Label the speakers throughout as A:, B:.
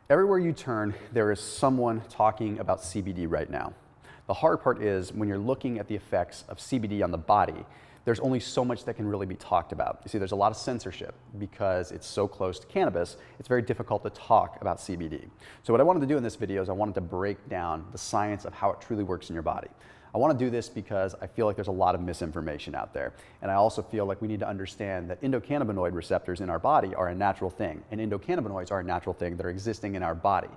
A: Everywhere you turn, there is someone talking about CBD right now. The hard part is when you're looking at the effects of CBD on the body, there's only so much that can really be talked about. You see, there's a lot of censorship because it's so close to cannabis, it's very difficult to talk about CBD. So what I wanted to do in this video is I wanted to break down the science of how it truly works in your body. I want to do this because I feel like there's a lot of misinformation out there. And I also feel like we need to understand that endocannabinoid receptors in our body are a natural thing, and endocannabinoids are a natural thing that are existing in our body.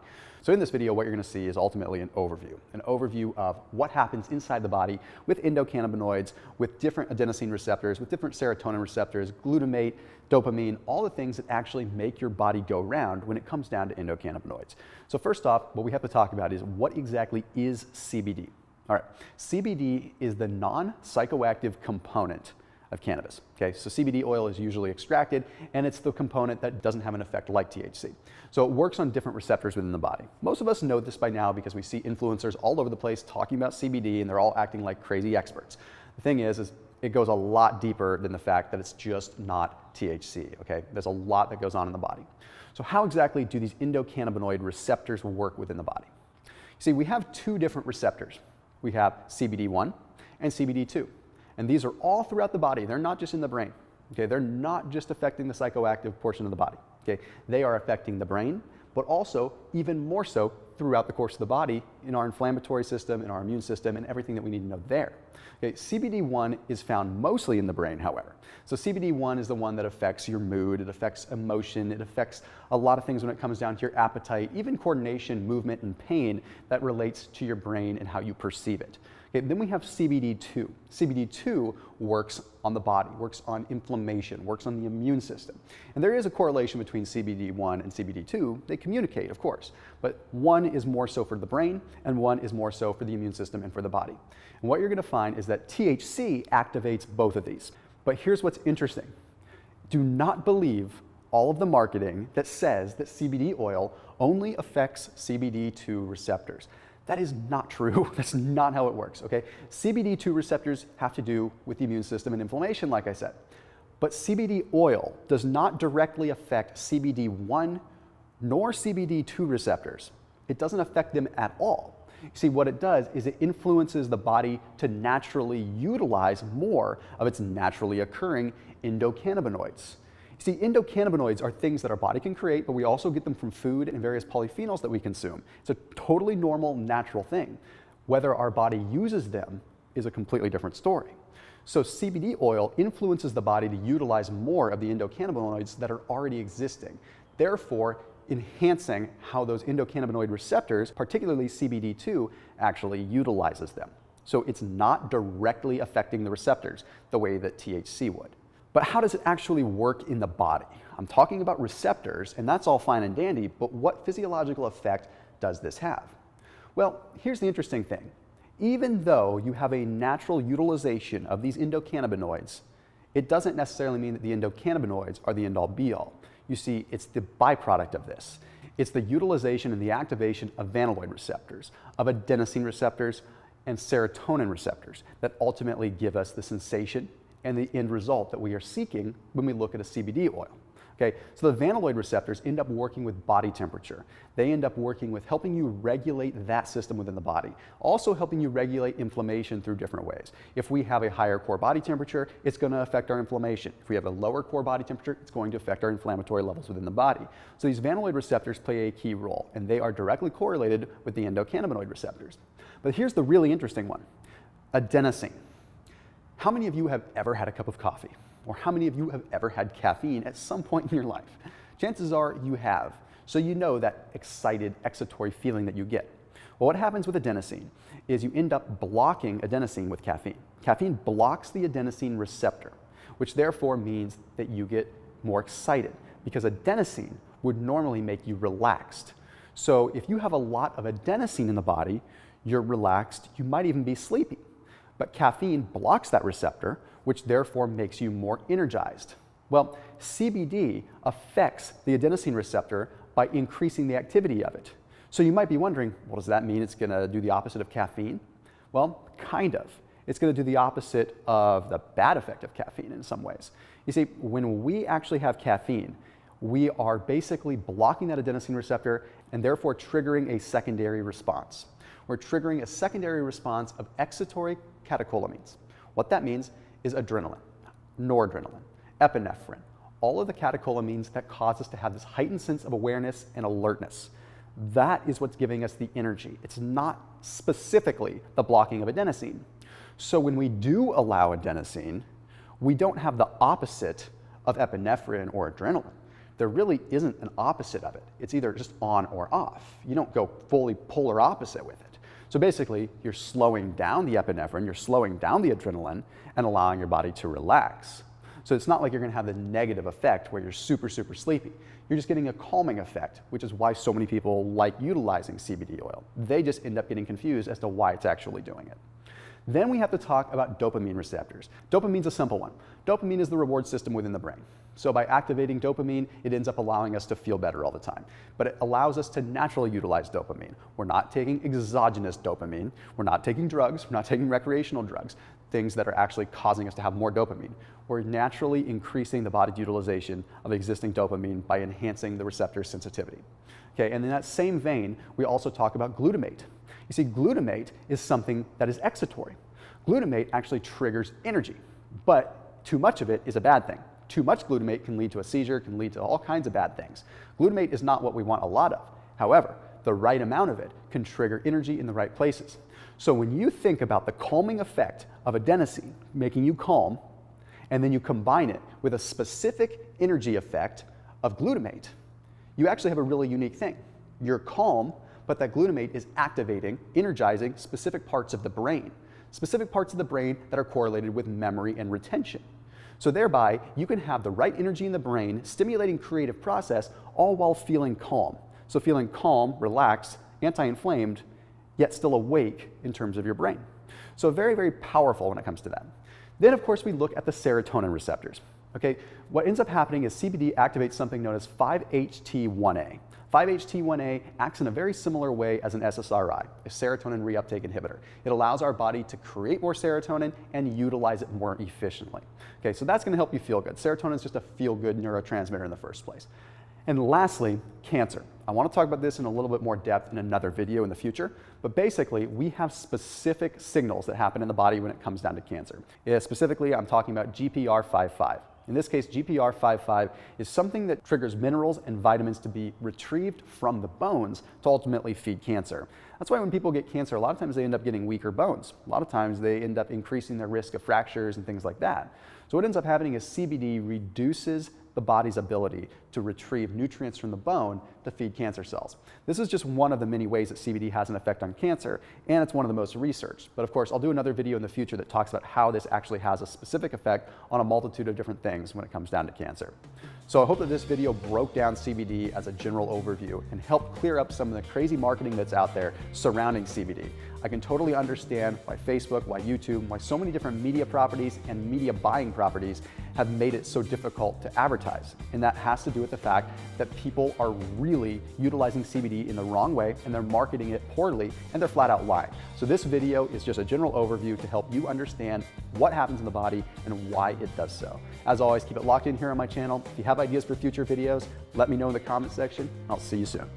A: So in this video, what you're going to see is ultimately an overview of what happens inside the body with endocannabinoids, with different adenosine receptors, with different serotonin receptors, glutamate, dopamine, all the things that actually make your body go round when it comes down to endocannabinoids. So first off, what we have to talk about is what exactly is CBD? All right, CBD is the non-psychoactive component of cannabis. Okay, so CBD oil is usually extracted, and it's the component that doesn't have an effect like THC. So it works on different receptors within the body. Most of us know this by now because we see influencers all over the place talking about CBD, and they're all acting like crazy experts. The thing is it goes a lot deeper than the fact that it's just not THC. Okay, there's a lot that goes on in the body. So how exactly do these endocannabinoid receptors work within the body? You see, we have two different receptors. We have CBD1 and CBD2. And these are all throughout the body. They're not just in the brain. Okay? They're not just affecting the psychoactive portion of the body. Okay? They are affecting the brain, but also even more so throughout the course of the body in our inflammatory system, in our immune system, and everything that we need to know there. Okay? CBD1 is found mostly in the brain, however. So CBD1 is the one that affects your mood, it affects emotion, it affects a lot of things when it comes down to your appetite, even coordination, movement, and pain that relates to your brain and how you perceive it. Okay, then we have CBD2. CBD2 works on the body, works on inflammation, works on the immune system. And there is a correlation between CBD1 and CBD2. They communicate, of course, but one is more so for the brain and one is more so for the immune system and for the body. And what you're going to find is that THC activates both of these. But here's what's interesting. Do not believe all of the marketing that says that CBD oil only affects CBD2 receptors. That is not true. That's not how it works, okay? CBD2 receptors have to do with the immune system and inflammation, like I said. But CBD oil does not directly affect CBD1 nor CBD2 receptors. It doesn't affect them at all. See, what it does is it influences the body to naturally utilize more of its naturally occurring endocannabinoids. See, endocannabinoids are things that our body can create, but we also get them from food and various polyphenols that we consume. It's a totally normal, natural thing. Whether our body uses them is a completely different story. So CBD oil influences the body to utilize more of the endocannabinoids that are already existing, therefore enhancing how those endocannabinoid receptors, particularly CBD2, actually utilizes them. So it's not directly affecting the receptors the way that THC would. But how does it actually work in the body? I'm talking about receptors, and that's all fine and dandy, but what physiological effect does this have? Well, here's the interesting thing. Even though you have a natural utilization of these endocannabinoids, it doesn't necessarily mean that the endocannabinoids are the end-all be-all. You see, it's the byproduct of this. It's the utilization and the activation of vanilloid receptors, of adenosine receptors, and serotonin receptors that ultimately give us the sensation and the end result that we are seeking when we look at a CBD oil. Okay, so the vanilloid receptors end up working with body temperature. They end up working with helping you regulate that system within the body, also helping you regulate inflammation through different ways. If we have a higher core body temperature, it's going to affect our inflammation. If we have a lower core body temperature, it's going to affect our inflammatory levels within the body. So these vanilloid receptors play a key role, and they are directly correlated with the endocannabinoid receptors. But here's the really interesting one, adenosine. How many of you have ever had a cup of coffee? Or how many of you have ever had caffeine at some point in your life? Chances are you have. So you know that excited, excitatory feeling that you get. Well, what happens with adenosine is you end up blocking adenosine with caffeine. Caffeine blocks the adenosine receptor, which therefore means that you get more excited because adenosine would normally make you relaxed. So if you have a lot of adenosine in the body, you're relaxed, you might even be sleepy. But caffeine blocks that receptor, which therefore makes you more energized. Well, CBD affects the adenosine receptor by increasing the activity of it. So you might be wondering, well, does that mean it's going to do the opposite of caffeine? Well, kind of. It's going to do the opposite of the bad effect of caffeine in some ways. You see, when we actually have caffeine, we are basically blocking that adenosine receptor and therefore triggering a secondary response. We're triggering a secondary response of excitatory catecholamines. What that means is adrenaline, noradrenaline, epinephrine, all of the catecholamines that cause us to have this heightened sense of awareness and alertness. That is what's giving us the energy. It's not specifically the blocking of adenosine. So when we do allow adenosine, we don't have the opposite of epinephrine or adrenaline. There really isn't an opposite of it. It's either just on or off. You don't go fully polar opposite with it. So basically, you're slowing down the epinephrine, you're slowing down the adrenaline, and allowing your body to relax. So it's not like you're going to have the negative effect where you're super, super sleepy. You're just getting a calming effect, which is why so many people like utilizing CBD oil. They just end up getting confused as to why it's actually doing it. Then we have to talk about dopamine receptors. Dopamine's a simple one. Dopamine is the reward system within the brain. So by activating dopamine, it ends up allowing us to feel better all the time. But it allows us to naturally utilize dopamine. We're not taking exogenous dopamine. We're not taking drugs. We're not taking recreational drugs, things that are actually causing us to have more dopamine. We're naturally increasing the body's utilization of existing dopamine by enhancing the receptor sensitivity. Okay, and in that same vein, we also talk about glutamate. You see, glutamate is something that is excitatory. Glutamate actually triggers energy, but too much of it is a bad thing. Too much glutamate can lead to a seizure, can lead to all kinds of bad things. Glutamate is not what we want a lot of. However, the right amount of it can trigger energy in the right places. So when you think about the calming effect of adenosine, making you calm, and then you combine it with a specific energy effect of glutamate, you actually have a really unique thing. You're calm, but that glutamate is activating, energizing specific parts of the brain that are correlated with memory and retention. So thereby, you can have the right energy in the brain, stimulating creative process, all while feeling calm. So feeling calm, relaxed, anti-inflamed, yet still awake in terms of your brain. So very, very powerful when it comes to that. Then, of course, we look at the serotonin receptors. Okay, what ends up happening is CBD activates something known as 5-HT1A. 5-HT1A acts in a very similar way as an SSRI, a serotonin reuptake inhibitor. It allows our body to create more serotonin and utilize it more efficiently. Okay, so that's going to help you feel good. Serotonin is just a feel-good neurotransmitter in the first place. And lastly, cancer. I want to talk about this in a little bit more depth in another video in the future, but basically we have specific signals that happen in the body when it comes down to cancer. Specifically, I'm talking about GPR55. In this case, GPR55 is something that triggers minerals and vitamins to be retrieved from the bones to ultimately feed cancer. That's why when people get cancer, a lot of times they end up getting weaker bones. A lot of times they end up increasing their risk of fractures and things like that. So what ends up happening is CBD reduces the body's ability to retrieve nutrients from the bone to feed cancer cells. This is just one of the many ways that CBD has an effect on cancer, and it's one of the most researched. But of course, I'll do another video in the future that talks about how this actually has a specific effect on a multitude of different things when it comes down to cancer. So I hope that this video broke down CBD as a general overview and helped clear up some of the crazy marketing that's out there surrounding CBD. I can totally understand why Facebook, why YouTube, why so many different media properties and media buying properties have made it so difficult to advertise. And that has to do with the fact that people are really utilizing CBD in the wrong way and they're marketing it poorly and they're flat out lying. So this video is just a general overview to help you understand what happens in the body and why it does so. As always, keep it locked in here on my channel. If you have ideas for future videos, let me know in the comment section. I'll see you soon.